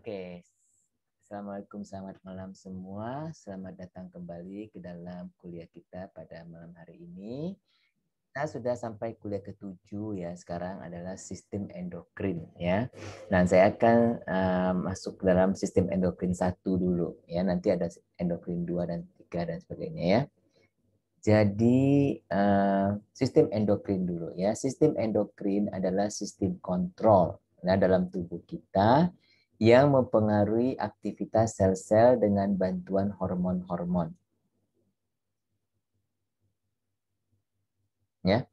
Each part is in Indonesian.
Oke, Assalamualaikum, selamat malam semua. Selamat datang kembali ke dalam kuliah kita pada malam hari ini. Kita sudah sampai kuliah ke-7 ya. Sekarang adalah sistem endokrin ya. Dan saya akan masuk ke dalam sistem endokrin 1 dulu ya. Nanti ada endokrin 2 dan 3 dan sebagainya ya. Jadi sistem endokrin dulu ya. Sistem endokrin adalah sistem kontrol dalam tubuh kita yang mempengaruhi aktivitas sel-sel dengan bantuan hormon-hormon. Ya.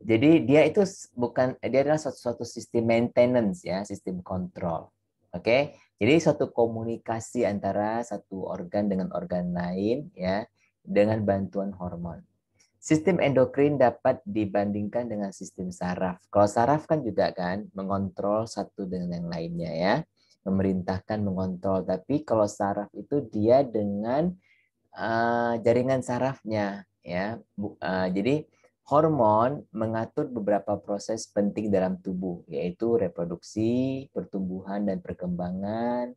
Jadi dia itu dia adalah suatu sistem maintenance ya, sistem kontrol. Oke. Jadi suatu komunikasi antara satu organ dengan organ lain ya dengan bantuan hormon. Sistem endokrin dapat dibandingkan dengan sistem saraf. Kalau saraf kan juga kan mengontrol satu dengan yang lainnya ya, memerintahkan mengontrol. Tapi kalau saraf itu dia dengan jaringan sarafnya ya. Jadi hormon mengatur beberapa proses penting dalam tubuh, yaitu reproduksi, pertumbuhan dan perkembangan,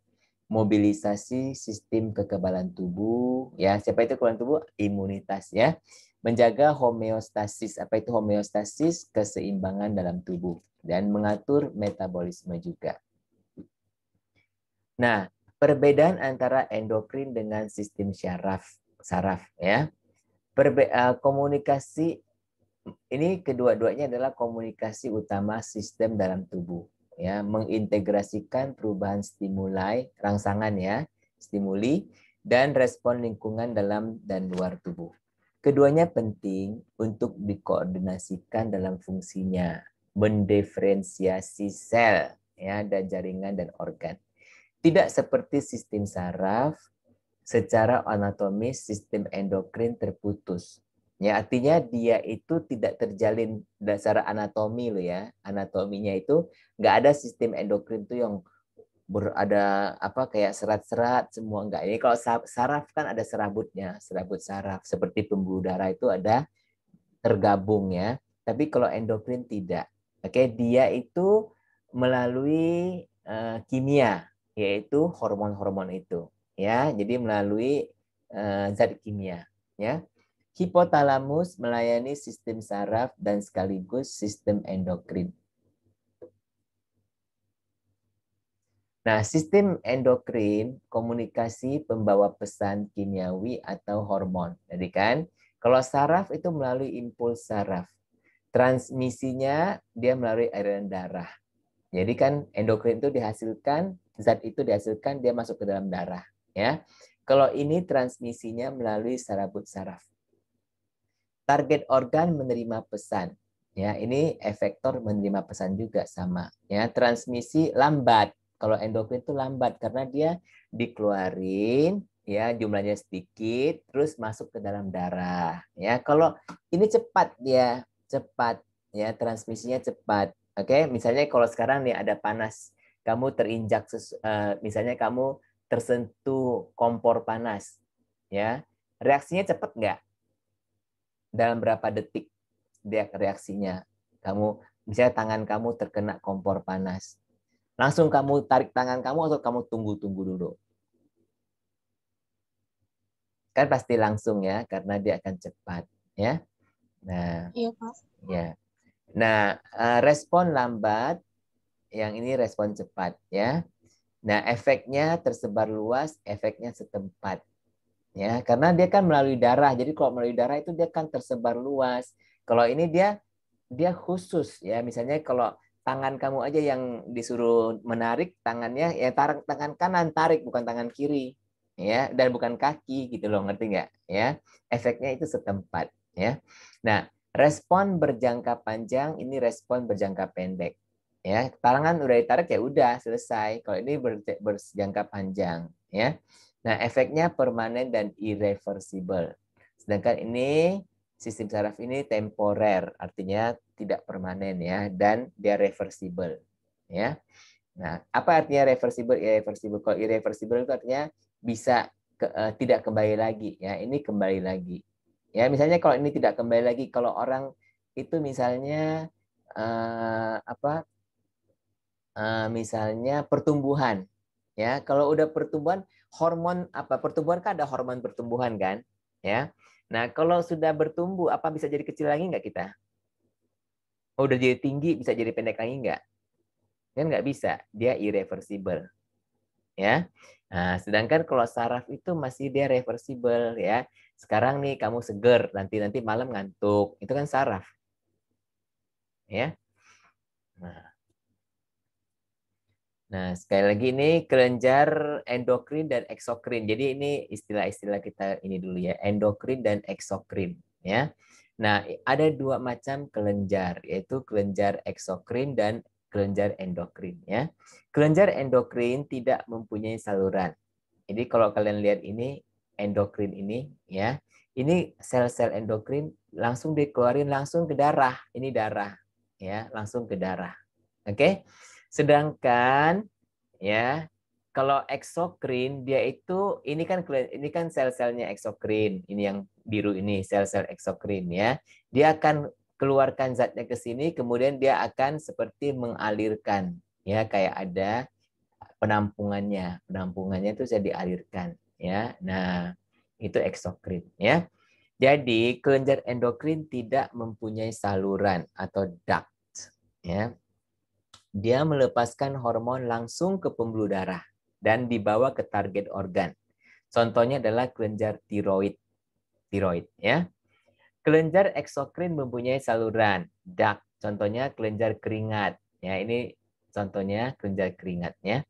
mobilisasi sistem kekebalan tubuh, ya siapa itu kekebalan tubuh? Imunitas ya, menjaga homeostasis. Apa itu homeostasis? Keseimbangan dalam tubuh dan mengatur metabolisme juga. Nah, perbedaan antara endokrin dengan sistem saraf ya. Komunikasi ini kedua-duanya adalah komunikasi utama sistem dalam tubuh ya, mengintegrasikan perubahan stimuli, rangsangan ya, stimuli dan respon lingkungan dalam dan luar tubuh. Keduanya penting untuk dikoordinasikan dalam fungsinya, mendiferensiasi sel ya dan jaringan dan organ. Tidak seperti sistem saraf, secara anatomis sistem endokrin terputus. Ya, artinya dia itu tidak terjalin dasar anatomi lo ya. Anatominya itu nggak ada sistem endokrin tuh yang ada apa kayak serat-serat semua enggak. Ini kalau saraf kan ada serabutnya, serabut saraf seperti pembuluh darah itu ada tergabung ya. Tapi kalau endokrin tidak. Oke, dia itu melalui kimia, yaitu hormon-hormon itu. Ya, jadi melalui zat kimia. Ya, hipotalamus melayani sistem saraf dan sekaligus sistem endokrin. Nah, sistem endokrin komunikasi pembawa pesan kimiawi atau hormon. Jadi kan, kalau saraf itu melalui impuls saraf. Transmisinya dia melalui aliran darah. Jadi kan endokrin itu dihasilkan, zat itu dihasilkan, dia masuk ke dalam darah. Ya, kalau ini transmisinya melalui sarabut saraf. Target organ menerima pesan. Ya, ini efektor menerima pesan juga sama. Ya, transmisi lambat. Kalau endokrin itu lambat karena dia dikeluarin, ya jumlahnya sedikit, terus masuk ke dalam darah. Ya, kalau ini cepat dia, cepat. Ya, transmisinya cepat. Oke, misalnya kalau sekarang nih ada panas, kamu terinjak, misalnya kamu tersentuh kompor panas, ya, reaksinya cepat nggak? Dalam berapa detik dia reaksinya. Kamu misalnya tangan kamu terkena kompor panas. Langsung kamu tarik tangan kamu atau kamu tunggu-tunggu dulu? Kan pasti langsung ya karena dia akan cepat ya. Nah, Iya, Pak. ya. Nah, respon lambat yang ini respon cepat ya. Nah, efeknya tersebar luas, efeknya setempat. Ya, karena dia kan melalui darah. Jadi kalau melalui darah itu dia kan tersebar luas. Kalau ini dia khusus ya, misalnya kalau tangan kamu aja yang disuruh menarik tangannya ya, tangan kanan tarik, bukan tangan kiri ya, dan bukan kaki gitu loh, ngerti nggak ya? Efeknya itu setempat ya. Nah, respon berjangka panjang ini respon berjangka pendek ya. Tangan udah ditarik ya udah selesai. Kalau ini berjangka panjang ya. Nah, efeknya permanen dan irreversible. Sedangkan ini sistem saraf ini temporer, artinya tidak permanen ya, dan dia reversible ya. Nah, apa artinya reversible, irreversible? Kalau irreversible itu artinya bisa tidak kembali lagi ya. Ini kembali lagi. Ya, misalnya kalau ini tidak kembali lagi, kalau orang itu misalnya misalnya pertumbuhan Ya, kalau udah pertumbuhan, hormon apa? Pertumbuhan kan ada hormon pertumbuhan kan? Ya. Nah, kalau sudah bertumbuh, apa bisa jadi kecil lagi nggak kita? Oh, udah jadi tinggi, bisa jadi pendek lagi nggak? Kan nggak bisa, dia irreversible. Ya. Nah, sedangkan kalau saraf itu masih dia reversible ya. Sekarang nih kamu seger, nanti malam ngantuk, itu kan saraf. Ya. Nah, sekali lagi ini kelenjar endokrin dan eksokrin. Jadi ini istilah-istilah kita ini dulu ya, endokrin dan eksokrin ya. Nah, ada dua macam kelenjar, yaitu kelenjar eksokrin dan kelenjar endokrin ya. Kelenjar endokrin tidak mempunyai saluran. Jadi kalau kalian lihat ini endokrin ini ya, ini sel-sel endokrin langsung dikeluarin langsung ke darah. Ini darah ya, langsung ke darah. Oke. Sedangkan ya, kalau eksokrin dia itu ini kan sel-selnya eksokrin. Ini yang biru ini sel-sel eksokrin ya. Dia akan keluarkan zatnya ke sini kemudian dia akan seperti mengalirkan ya kayak ada penampungannya. Penampungannya itu saya dialirkan ya. Nah, itu eksokrin ya. Jadi kelenjar endokrin tidak mempunyai saluran atau duct ya. Dia melepaskan hormon langsung ke pembuluh darah dan dibawa ke target organ. Contohnya adalah kelenjar tiroid. Tiroid ya. Kelenjar eksokrin mempunyai saluran duct. Contohnya kelenjar keringat. Ya, ini contohnya kelenjar keringatnya.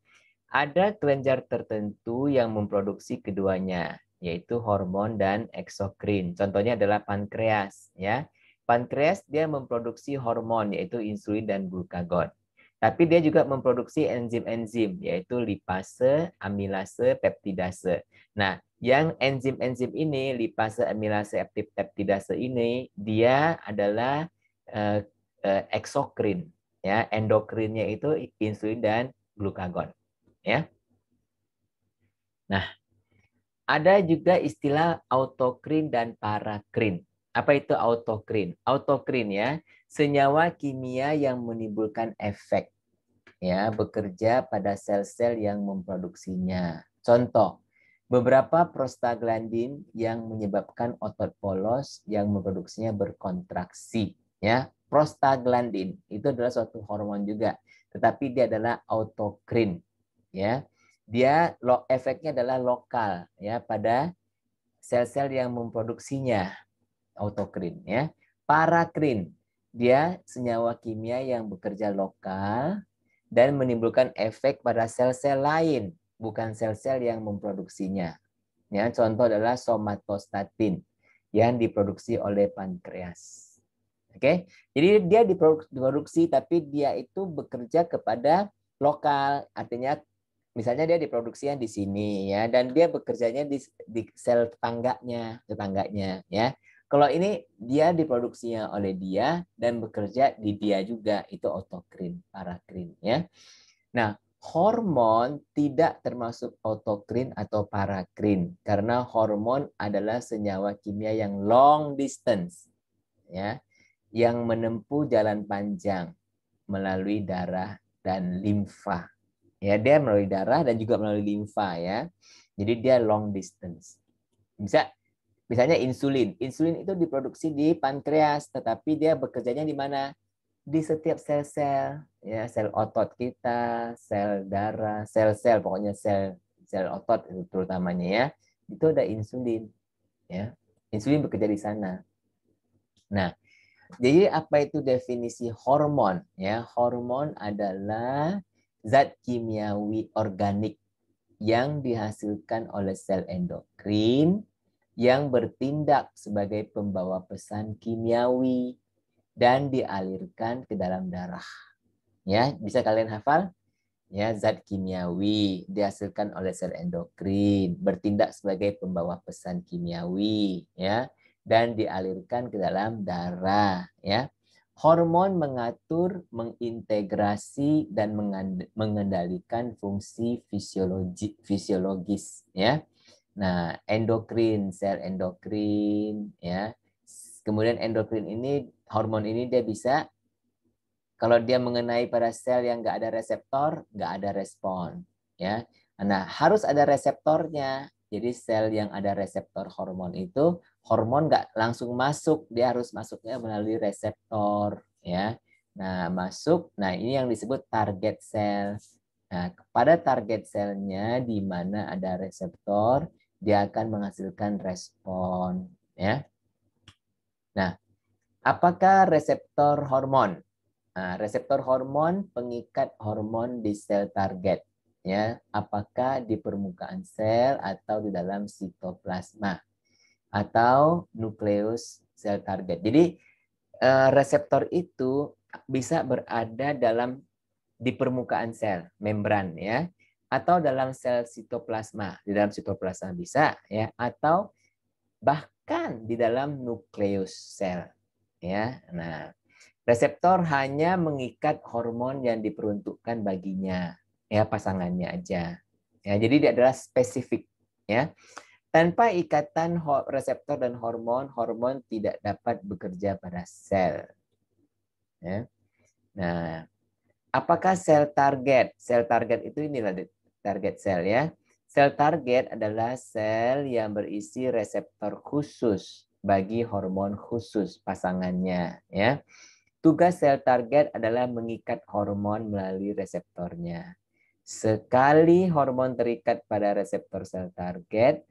Ada kelenjar tertentu yang memproduksi keduanya, yaitu hormon dan eksokrin. Contohnya adalah pankreas, ya. Pankreas dia memproduksi hormon yaitu insulin dan glukagon. Tapi dia juga memproduksi enzim-enzim yaitu lipase, amilase, peptidase. Nah, yang enzim-enzim ini, lipase, amilase, peptidase ini, dia adalah eksokrin. Ya, endokrinnya itu insulin dan glukagon. Ya. Nah, ada juga istilah autokrin dan parakrin. Apa itu autokrin? Autokrin ya, senyawa kimia yang menimbulkan efek ya, bekerja pada sel-sel yang memproduksinya. Contoh, beberapa prostaglandin yang menyebabkan otot polos yang memproduksinya berkontraksi ya. Prostaglandin itu adalah suatu hormon juga, tetapi dia adalah autokrin ya. Dia efeknya adalah lokal ya pada sel-sel yang memproduksinya, autokrin ya. Parakrin dia senyawa kimia yang bekerja lokal dan menimbulkan efek pada sel-sel lain, bukan sel-sel yang memproduksinya. Ya, contoh adalah somatostatin yang diproduksi oleh pankreas. Oke, jadi dia diproduksi tapi dia itu bekerja kepada lokal, artinya misalnya dia diproduksinya di sini ya, dan dia bekerjanya di sel tetangganya ya. Kalau ini dia diproduksinya oleh dia dan bekerja di dia juga, itu autokrin, parakrin ya. Nah, hormon tidak termasuk autokrin atau parakrin karena hormon adalah senyawa kimia yang long distance ya, yang menempuh jalan panjang melalui darah dan limfa. Ya, dia melalui darah dan juga melalui limfa ya. Jadi dia long distance. Misalnya insulin. Insulin itu diproduksi di pankreas, tetapi dia bekerjanya di mana? Di setiap sel-sel, ya, sel otot kita, sel darah, sel-sel, pokoknya sel otot itu terutamanya ya. Itu ada insulin, ya. Insulin bekerja di sana. Nah, jadi apa itu definisi hormon? Ya, hormon adalah zat kimiawi organik yang dihasilkan oleh sel endokrin yang bertindak sebagai pembawa pesan kimiawi dan dialirkan ke dalam darah. Ya, bisa kalian hafal? Ya, zat kimiawi dihasilkan oleh sel endokrin, bertindak sebagai pembawa pesan kimiawi, ya, dan dialirkan ke dalam darah, ya. Hormon mengatur, mengintegrasi dan mengendalikan fungsi fisiologis, ya. Nah, endokrin, sel endokrin, ya. Kemudian endokrin ini, hormon ini dia bisa, kalau dia mengenai pada sel yang nggak ada reseptor, nggak ada respon. Ya, Nah, harus ada reseptornya. Jadi sel yang ada reseptor hormon itu, hormon nggak langsung masuk, dia harus masuknya melalui reseptor, ya. Nah, masuk. Nah, ini yang disebut target cell. Nah, pada target selnya di mana ada reseptor, dia akan menghasilkan respon, ya. Nah, apakah reseptor hormon? Nah, reseptor hormon pengikat hormon di sel target, ya. Apakah di permukaan sel atau di dalam sitoplasma atau nukleus sel target. Jadi reseptor itu bisa berada di permukaan sel, membran, ya, atau dalam sel sitoplasma. Di dalam sitoplasma bisa, ya, atau bahkan di dalam nukleus sel, ya. Nah, reseptor hanya mengikat hormon yang diperuntukkan baginya, ya, pasangannya aja. Ya, jadi dia adalah spesifik, ya. Tanpa ikatan reseptor dan hormon, hormon tidak dapat bekerja pada sel. Ya. Nah, apakah sel target? Sel target itu inilah target sel, ya. Sel target adalah sel yang berisi reseptor khusus bagi hormon khusus pasangannya, ya. Tugas sel target adalah mengikat hormon melalui reseptornya. Sekali hormon terikat pada reseptor sel target,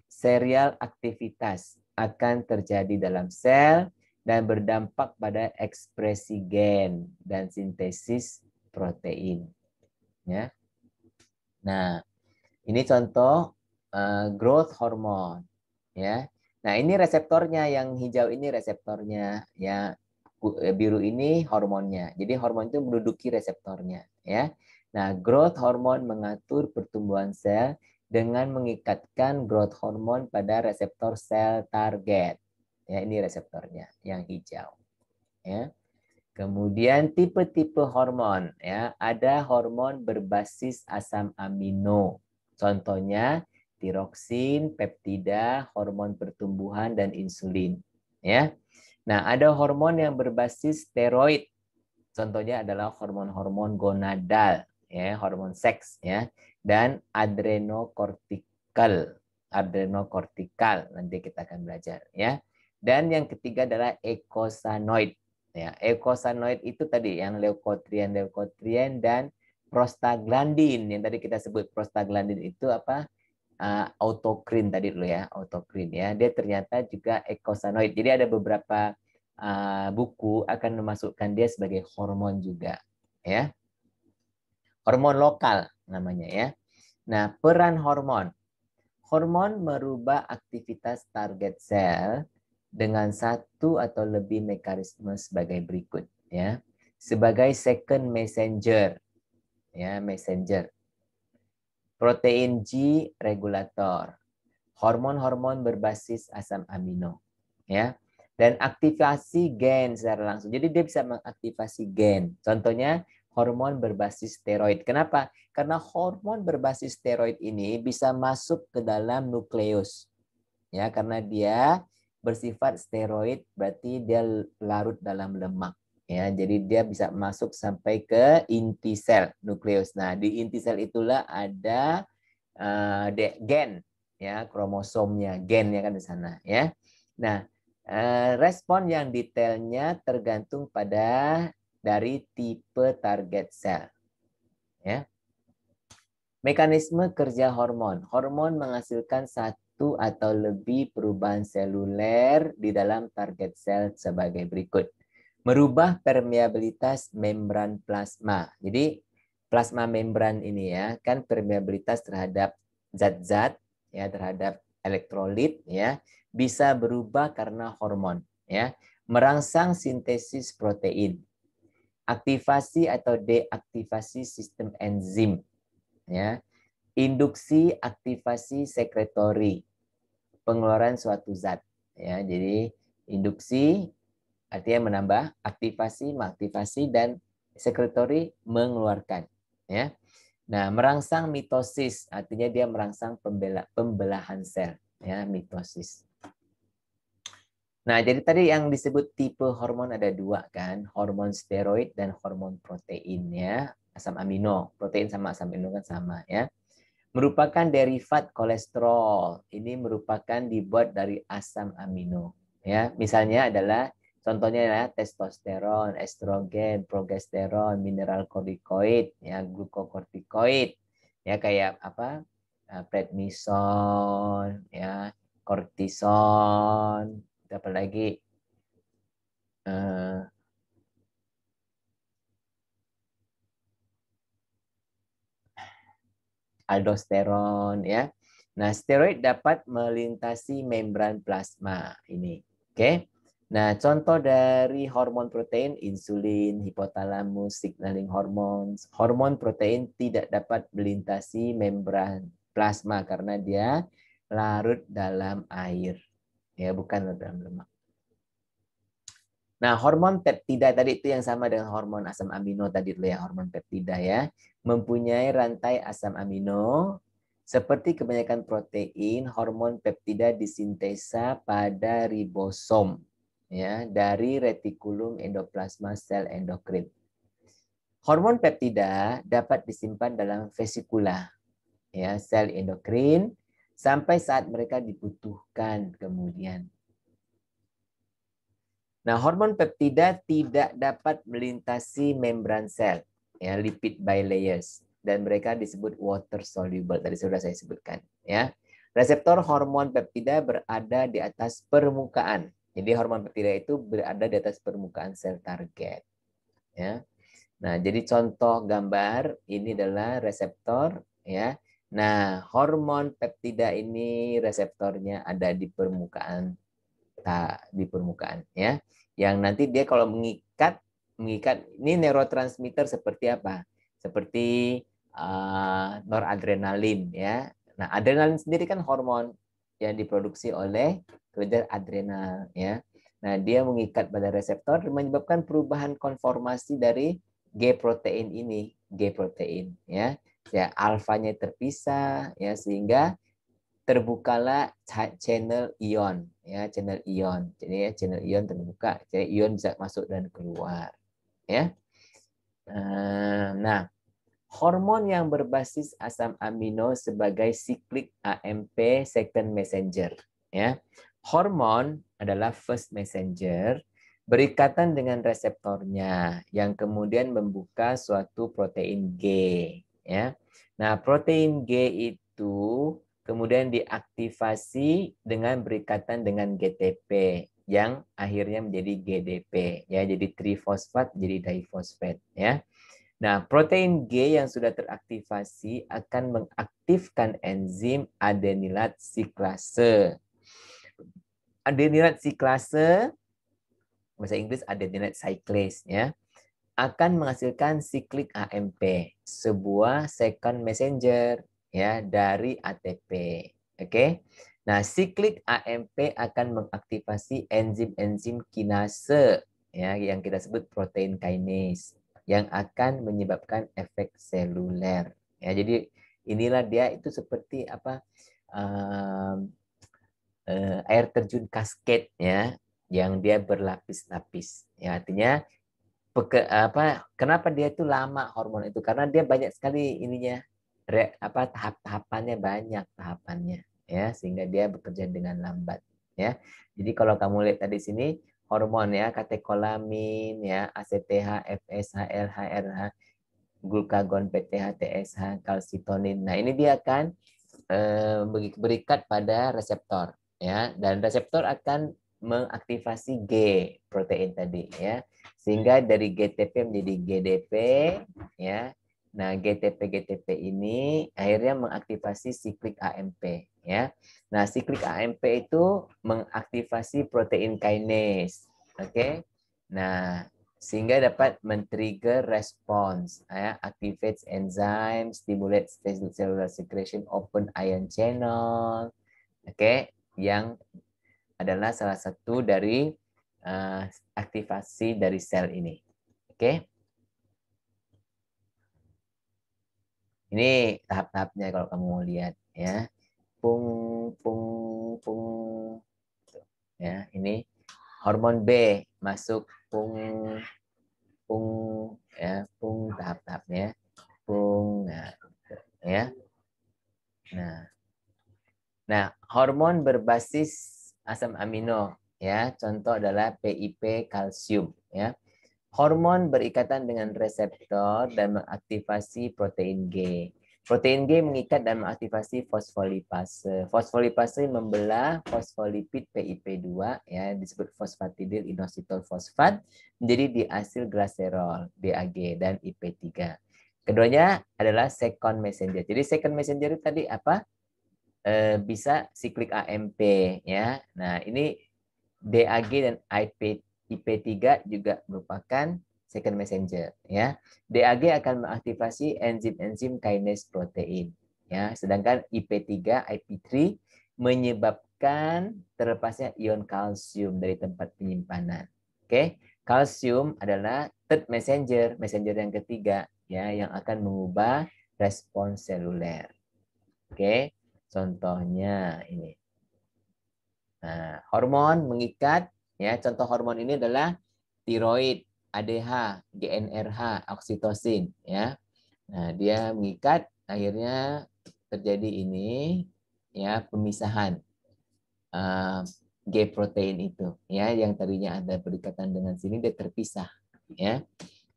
serial aktivitas akan terjadi dalam sel dan berdampak pada ekspresi gen dan sintesis protein. Ya. Nah, ini contoh growth hormone. Ya. Nah, ini reseptornya, yang hijau ini reseptornya, ya. Biru ini hormonnya. Jadi hormon itu menduduki reseptornya, ya. Nah, growth hormone mengatur pertumbuhan sel dengan mengikatkan growth hormone pada reseptor sel target. Ya, ini reseptornya yang hijau, ya. Kemudian tipe-tipe hormon, ya. Ada hormon berbasis asam amino. Contohnya tiroksin, peptida, hormon pertumbuhan dan insulin, ya. Nah, ada hormon yang berbasis steroid. Contohnya adalah hormon-hormon gonadal, ya, hormon seks, ya, dan adrenokortikal. Adrenokortikal nanti kita akan belajar, ya. Dan yang ketiga adalah eikosanoid. Ya, eikosanoid itu tadi yang leukotrien dan prostaglandin yang tadi kita sebut. Prostaglandin itu apa? Autokrin tadi dulu, ya, autokrin, ya. Dia ternyata juga eikosanoid. Jadi ada beberapa buku akan memasukkan dia sebagai hormon juga, ya. Hormon lokal namanya, ya. Nah, peran hormon. Hormon merubah aktivitas target sel dengan satu atau lebih mekanisme sebagai berikut, ya. Sebagai second messenger, ya, messenger. Protein G regulator. Hormon-hormon berbasis asam amino, ya. Dan aktivasi gen secara langsung. Jadi dia bisa mengaktifasi gen. Contohnya hormon berbasis steroid. Kenapa? Karena hormon berbasis steroid ini bisa masuk ke dalam nukleus. Ya, karena dia bersifat steroid, berarti dia larut dalam lemak. Ya, jadi dia bisa masuk sampai ke inti sel nukleus. Nah, di inti sel itulah ada gen, ya, kromosomnya, gennya kan di sana, ya. Nah, respon yang detailnya tergantung pada dari tipe target sel, ya. Mekanisme kerja hormon. Hormon menghasilkan satu atau lebih perubahan seluler di dalam target sel sebagai berikut. Merubah permeabilitas membran plasma. Jadi plasma membran ini, ya, kan permeabilitas terhadap zat-zat, ya, terhadap elektrolit, ya, bisa berubah karena hormon, ya. Merangsang sintesis protein. Aktivasi atau deaktivasi sistem enzim, ya. Induksi aktivasi sekretori, pengeluaran suatu zat, ya. Jadi induksi artinya menambah, aktivasi mengaktifasi, dan sekretori mengeluarkan, ya. Nah, merangsang mitosis artinya dia merangsang pembelahan sel, ya, mitosis. Nah, jadi tadi yang disebut tipe hormon ada dua kan, hormon steroid dan hormon protein, ya. asam amino. Protein sama asam amino kan sama ya. Merupakan derivat kolesterol. Ini merupakan dibuat dari asam amino. Ya, misalnya adalah contohnya ya testosteron, estrogen, progesteron, mineral kortikoid, ya glukokortikoid, ya kayak apa? Prednison, ya kortison, apa lagi? Eh, aldosteron ya. Nah, steroid dapat melintasi membran plasma ini. Oke. Nah, contoh dari hormon protein, insulin, hipotalamus, signaling hormones. Hormon protein tidak dapat melintasi membran plasma karena dia larut dalam air. Ya, bukan dalam lemak. Nah, hormon peptida tadi itu yang sama dengan hormon asam amino tadi itu ya, hormon peptida ya. Mempunyai rantai asam amino. Seperti kebanyakan protein, hormon peptida disintesa pada ribosom ya dari retikulum endoplasma sel endokrin. Hormon peptida dapat disimpan dalam vesikula ya sel endokrin sampai saat mereka dibutuhkan kemudian. Nah, hormon peptida tidak dapat melintasi membran sel, ya, lipid bilayers, dan mereka disebut water soluble. Tadi sudah saya sebutkan, ya. Reseptor hormon peptida berada di atas permukaan. Jadi hormon peptida itu berada di atas permukaan sel target, ya. Nah, jadi contoh gambar ini adalah reseptor, ya. Nah, hormon peptida ini reseptornya ada di permukaan ya. Yang nanti dia kalau mengikat ini neurotransmitter seperti apa? Seperti noradrenalin ya. Nah, adrenalin sendiri kan hormon yang diproduksi oleh kelenjar adrenal ya. Nah, dia mengikat pada reseptor dan menyebabkan perubahan konformasi dari G protein ini, G protein ya. Ya, alfanya terpisah ya sehingga terbukalah channel ion ya, channel ion. Jadi ya channel ion terbuka, jadi ion bisa masuk dan keluar ya. Nah, hormon yang berbasis asam amino sebagai siklik AMP second messenger ya. Hormon adalah first messenger berikatan dengan reseptornya yang kemudian membuka suatu protein G ya. Nah, protein G itu kemudian diaktifasi dengan berikatan dengan GTP yang akhirnya menjadi GDP ya, jadi trifosfat jadi difosfat ya. Nah, protein G yang sudah teraktivasi akan mengaktifkan enzim adenilat siklase. Adenilat siklase, bahasa Inggris adenilat cyclase ya, akan menghasilkan siklik AMP, sebuah second messenger ya dari ATP. Oke. Nah, siklik AMP akan mengaktifasi enzim-enzim kinase ya yang kita sebut protein kinase yang akan menyebabkan efek seluler. Ya, jadi inilah dia itu seperti apa air terjun kasket ya yang dia berlapis-lapis. Ya, artinya kenapa dia itu lama hormon itu karena dia banyak sekali ininya tahap-tahapannya banyak tahapannya ya sehingga dia bekerja dengan lambat ya. Jadi kalau kamu lihat tadi sini hormon ya katekolamin ya ACTH, FSH, LH, RH, glukagon, PTH, TSH, kalsitonin. Nah, ini dia akan berikat pada reseptor ya dan reseptor akan mengaktifasi G protein tadi ya sehingga dari GTP menjadi GDP ya. Nah, GTP ini akhirnya mengaktifasi siklik AMP ya. Nah, siklik AMP itu mengaktifasi protein kinase. Oke. Nah, sehingga dapat men-trigger response ya, activates enzyme, stimulates cellular secretion, open ion channel. Oke, yang adalah salah satu dari aktivasi dari sel ini. Oke. Ini tahap-tahapnya kalau kamu mau lihat ya. Pung pung pung. Ya, ini hormon B masuk pung pung ya, pung tahap-tahapnya. hormon berbasis asam amino, ya. Contoh adalah PIP kalsium, ya. Hormon berikatan dengan reseptor dan mengaktifasi protein G. Protein G mengikat dan mengaktifasi fosfolipase. Fosfolipase membelah fosfolipid PIP2, ya, disebut fosfatidil inositol fosfat, menjadi diasilglycerol, DAG, dan IP3. Keduanya adalah second messenger. Jadi second messenger itu tadi apa? Bisa siklik AMP, ya. Nah, ini DAG dan IP3 juga merupakan second messenger, ya. DAG akan mengaktifasi enzim-enzim kinase protein, ya. Sedangkan IP3, IP3 menyebabkan terlepasnya ion kalsium dari tempat penyimpanan. Oke, kalsium adalah third messenger, messenger yang ketiga, ya, yang akan mengubah respons seluler. Oke, contohnya ini. Nah, hormon mengikat, ya, contoh hormon ini adalah tiroid, ADH, GnRH, oksitosin, ya. Nah, dia mengikat, akhirnya terjadi ini, ya, pemisahan G protein itu, ya, yang tadinya ada berikatan dengan sini dia terpisah, ya.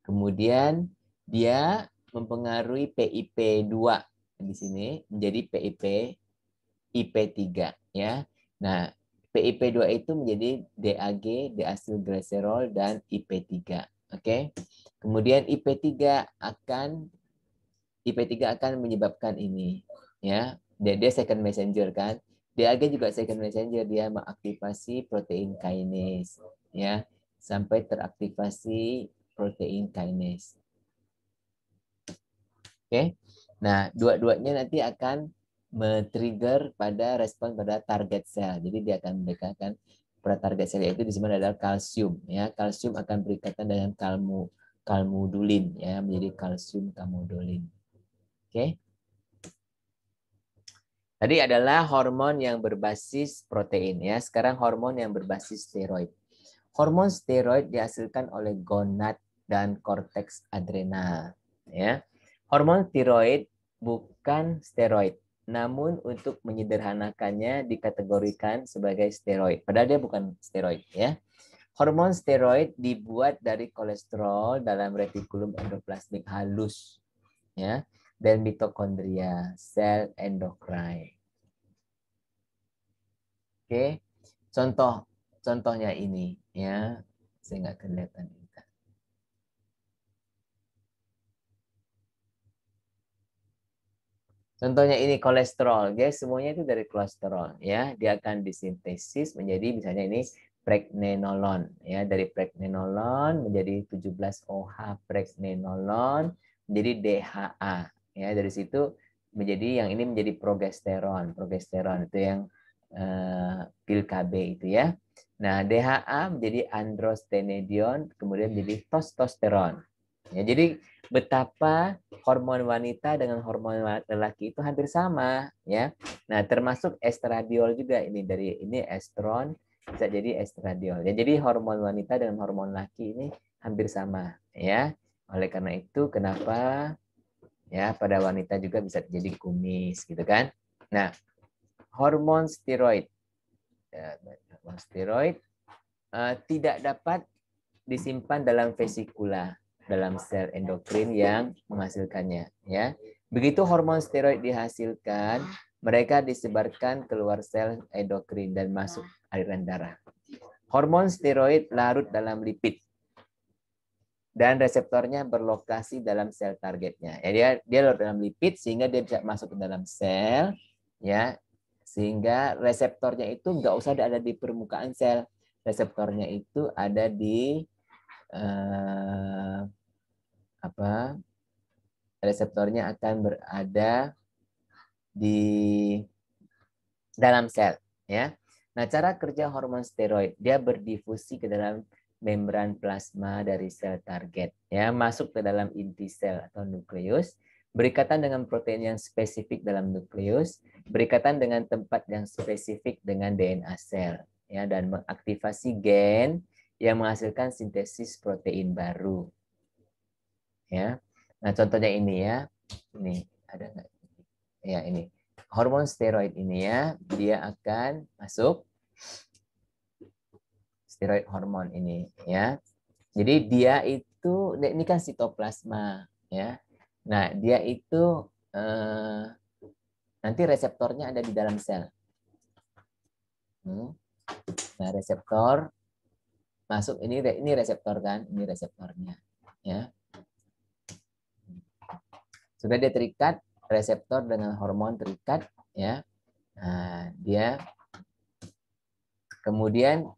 Kemudian dia mempengaruhi PIP2 di sini menjadi PIP IP3, ya. Nah, PIP2 itu menjadi DAG, deasilglycerol, dan IP3. Oke. Kemudian IP3 akan menyebabkan ini, ya. Dia second messenger kan. DAG juga second messenger, dia mengaktifasi protein kinase, ya, sampai teraktivasi protein kinase. Oke. Nah, dua-duanya nanti akan men-trigger pada respon pada target sel. Jadi dia akan mendekatkan pada target sel, yaitu di sini adalah kalsium, ya. Kalsium akan berikatan dengan kalmudulin, ya, menjadi kalsium kamudulin. Oke. Tadi adalah hormon yang berbasis protein, ya. Sekarang hormon yang berbasis steroid. Hormon steroid dihasilkan oleh gonad dan korteks adrenal, ya. Hormon tiroid bukan steroid, namun untuk menyederhanakannya dikategorikan sebagai steroid. Padahal dia bukan steroid, ya. Hormon steroid dibuat dari kolesterol dalam retikulum endoplasmik halus, ya, dan mitokondria, sel endokrin. Oke, contohnya ini, ya, saya nggak kelihatan. Contohnya ini kolesterol, guys, semuanya itu dari kolesterol, ya. Dia akan disintesis menjadi misalnya ini pregnenolon, ya. Dari pregnenolon menjadi 17-OH pregnenolon menjadi DHA, ya. Dari situ menjadi yang ini menjadi progesteron. Progesteron itu yang pil KB itu, ya. Nah, DHA menjadi androstenedion, kemudian menjadi testosteron. Ya, jadi betapa hormon wanita dengan hormon lelaki itu hampir sama, ya. Nah, termasuk estradiol juga ini, dari ini estron bisa jadi estradiol. Ya, jadi hormon wanita dengan hormon laki ini hampir sama, ya. Oleh karena itu kenapa, ya, pada wanita juga bisa jadi kumis gitu kan. Nah, hormon steroid, ya, hormon steroid tidak dapat disimpan dalam vesikula, dalam sel endokrin yang menghasilkannya, ya. Begitu hormon steroid dihasilkan, mereka disebarkan keluar sel endokrin dan masuk aliran darah. Hormon steroid larut dalam lipid dan reseptornya berlokasi dalam sel targetnya. Ya, dia larut dalam lipid sehingga dia bisa masuk ke dalam sel, ya. Sehingga reseptornya itu nggak usah ada di permukaan sel. Reseptornya itu ada di reseptornya akan berada di dalam sel, ya. Nah, cara kerja hormon steroid, dia berdifusi ke dalam membran plasma dari sel target, ya, masuk ke dalam inti sel atau nukleus, berikatan dengan protein yang spesifik dalam nukleus, berikatan dengan tempat yang spesifik dengan DNA sel, ya, dan mengaktifasi gen yang menghasilkan sintesis protein baru, ya. Nah, contohnya ini, ya. Ini ada nggak? Ya, ini. hormon steroid ini ya, dia akan masuk steroid hormon ini ya. Jadi dia itu ini kan sitoplasma ya. Nah, dia itu nanti reseptornya ada di dalam sel. Nah, reseptor masuk ini reseptor kan, ini reseptornya ya. Sudah dia terikat, reseptor dengan hormon terikat ya. Nah, dia kemudian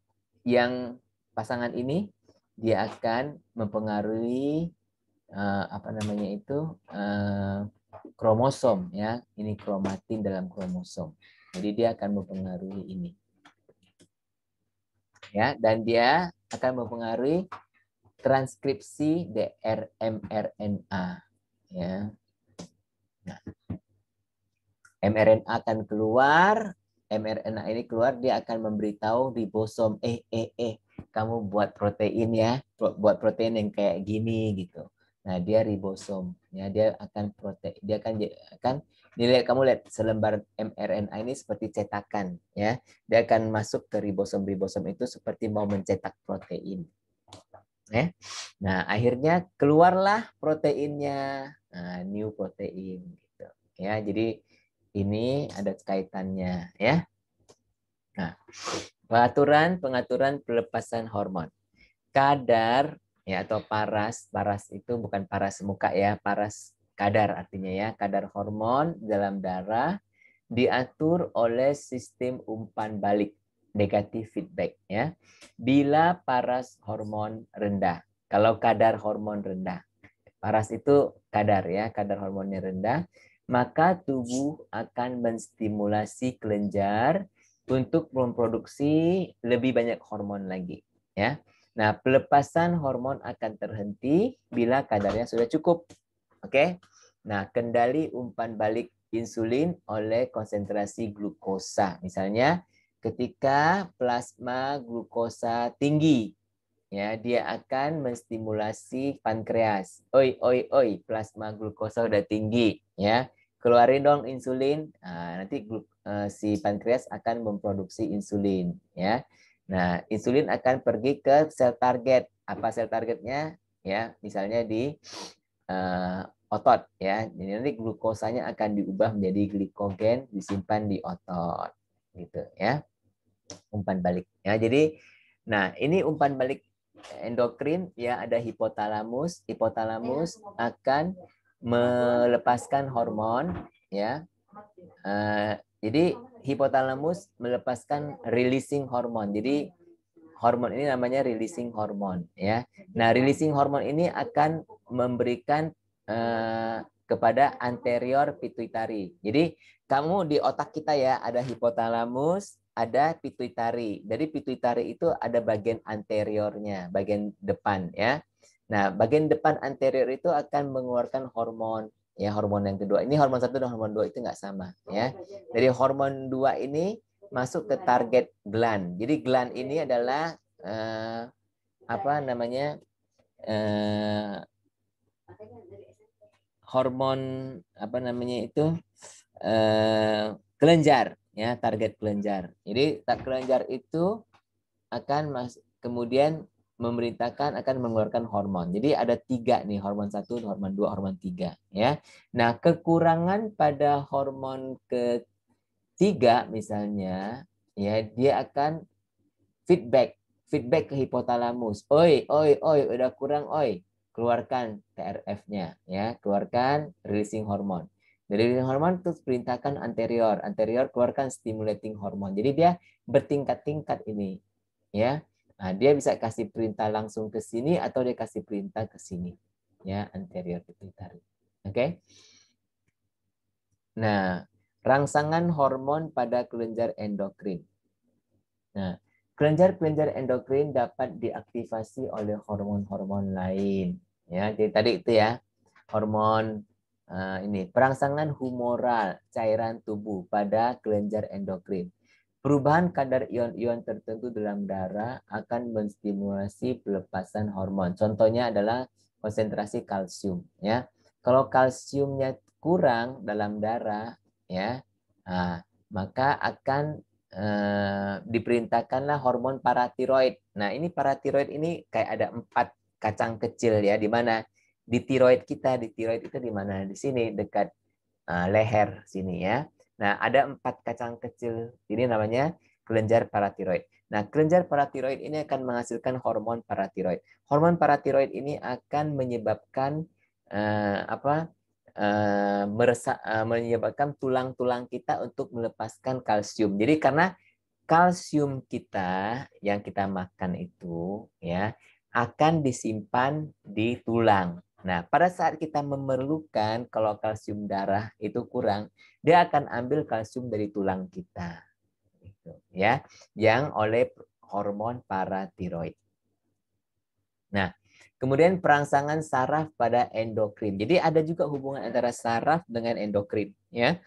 yang pasangan ini dia akan mempengaruhi apa namanya itu kromosom ya. Ini kromatin dalam kromosom. Jadi dia akan mempengaruhi ini. Ya, dan dia akan mempengaruhi transkripsi mRNA ya. Nah, mRNA akan keluar, mRNA ini keluar, dia akan memberitahu ribosom, kamu buat protein ya, buat protein yang kayak gini gitu. Nah, dia ribosom, ya dia akan protein, dia akan dilihat, kamu lihat selembar mRNA ini seperti cetakan ya, dia akan masuk ke ribosom itu seperti mau mencetak protein. Ya. Nah, akhirnya keluarlah proteinnya, new protein gitu. Ya, jadi ini ada kaitannya ya. Nah, pengaturan pelepasan hormon. Kadar ya atau paras itu bukan paras muka ya, paras kadar artinya ya, kadar hormon dalam darah diatur oleh sistem umpan balik negatif feedback ya. Bila paras hormon rendah. Kalau kadar hormon rendah. Paras itu kadar ya, kadar hormonnya rendah, maka tubuh akan menstimulasi kelenjar untuk memproduksi lebih banyak hormon lagi ya. Nah, pelepasan hormon akan terhenti bila kadarnya sudah cukup. Oke. Nah, kendali umpan balik insulin oleh konsentrasi glukosa. Misalnya ketika plasma glukosa tinggi, ya dia akan menstimulasi pankreas. Oi, plasma glukosa udah tinggi, ya. Keluarin dong insulin. Nah, nanti si pankreas akan memproduksi insulin, ya. Nah, insulin akan pergi ke sel target. Apa sel targetnya? Ya, misalnya di otot, ya. Jadi nanti glukosanya akan diubah menjadi glikogen, disimpan di otot, gitu, ya. Umpan balik. Ya, jadi, nah ini umpan balik endokrin, ya ada hipotalamus. Hipotalamus akan melepaskan hormon, ya. Jadi hipotalamus melepaskan releasing hormon. Jadi hormon ini namanya releasing hormon, ya. Nah, releasing hormon ini akan memberikan kepada anterior pituitary. Jadi kamu di otak kita ya ada hipotalamus, ada pituitary. Jadi pituitary itu ada bagian anteriornya, bagian depan ya. Nah, bagian depan anterior itu akan mengeluarkan hormon, ya hormon yang kedua. Ini hormon 1 dan hormon 2 itu nggak sama ya. Jadi hormon 2 ini masuk ke target gland. Jadi gland ini adalah apa namanya hormon apa namanya itu kelenjar ya, target kelenjar. Jadi kelenjar itu akan kemudian memerintahkan akan mengeluarkan hormon. Jadi ada 3 nih, hormon 1, hormon 2, hormon 3 ya. Nah, kekurangan pada hormon ketiga misalnya ya, dia akan feedback ke hipotalamus. Oi, udah kurang, oi. Keluarkan TRF-nya ya, keluarkan releasing hormon. Dari releasing hormon terus perintahkan anterior. Anterior keluarkan stimulating hormon. Jadi dia bertingkat-tingkat ini ya. Nah, dia bisa kasih perintah langsung ke sini atau dia kasih perintah ke sini. Ya, anterior pituitary. Oke. Nah, rangsangan hormon pada kelenjar endokrin. Nah, kelenjar-kelenjar endokrin dapat diaktifasi oleh hormon-hormon lain. Ya, jadi tadi itu ya, hormon ini perangsangan humoral cairan tubuh pada kelenjar endokrin. Perubahan kadar ion-ion tertentu dalam darah akan menstimulasi pelepasan hormon. Contohnya adalah konsentrasi kalsium. Ya, kalau kalsiumnya kurang dalam darah, ya, Nah, maka akan diperintahkanlah hormon paratiroid. Nah, ini paratiroid ini kayak ada 4 kacang kecil ya, di mana di tiroid kita, di tiroid itu di mana? Di sini dekat leher sini ya. Nah, ada 4 kacang kecil. Ini namanya kelenjar paratiroid. Nah, kelenjar paratiroid ini akan menghasilkan hormon paratiroid. Hormon paratiroid ini akan menyebabkan apa? Menyebabkan tulang-tulang kita untuk melepaskan kalsium. Jadi karena kalsium kita yang kita makan itu ya akan disimpan di tulang. Nah, pada saat kita memerlukan kalau kalsium darah itu kurang, dia akan ambil kalsium dari tulang kita. Gitu, ya, yang oleh hormon paratiroid. Nah, kemudian perangsangan saraf pada endokrin. Jadi ada juga hubungan antara saraf dengan endokrin, ya.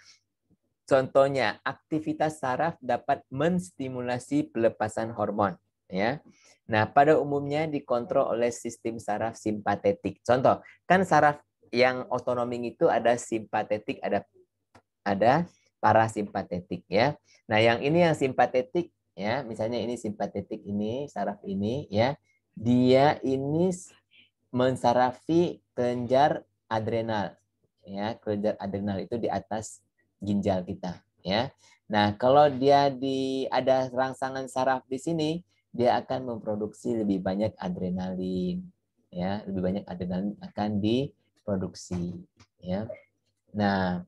Contohnya, aktivitas saraf dapat menstimulasi pelepasan hormon, ya. Nah, pada umumnya dikontrol oleh sistem saraf simpatetik. Contoh, kan saraf yang otonomik itu ada simpatetik, ada parasimpatetik, ya. Nah, yang ini yang simpatetik, ya, misalnya ini simpatetik ini, saraf ini, ya. Dia ini mensarafi kelenjar adrenal, ya. Kelenjar adrenal itu di atas ginjal kita, ya. Nah, kalau dia ada rangsangan saraf di sini, dia akan memproduksi lebih banyak adrenalin, ya. Lebih banyak adrenalin akan diproduksi, ya. Nah,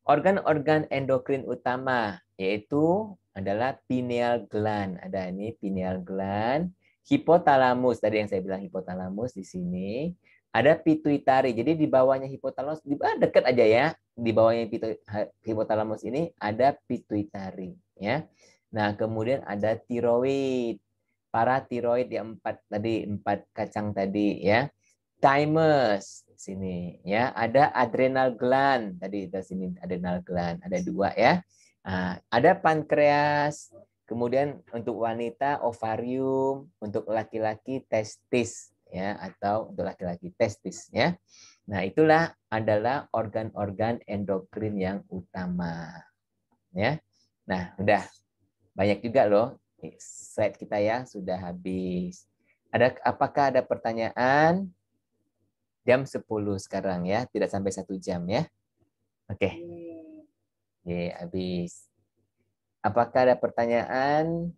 organ-organ endokrin utama yaitu adalah pineal gland. Ada ini pineal gland, hipotalamus tadi yang saya bilang hipotalamus di sini. Ada pituitari. Jadi di bawahnya hipotalamus, di bawah dekat aja ya. Di bawahnya hipotalamus ini ada pituitari, ya. Nah, kemudian ada tiroid. Paratiroid yang 4 kacang tadi, ya. Thymus sini ya, ada adrenal gland tadi di sini, adrenal gland ada 2 ya. Nah, ada pankreas, kemudian untuk wanita ovarium, untuk laki-laki testis ya, atau untuk laki-laki testis ya. Nah, itulah adalah organ-organ endokrin yang utama ya. Nah, udah banyak juga loh slide kita ya, sudah habis. Apakah ada pertanyaan? Jam 10 sekarang ya, tidak sampai 1 jam ya. Oke. Oke, habis. Apakah ada pertanyaan?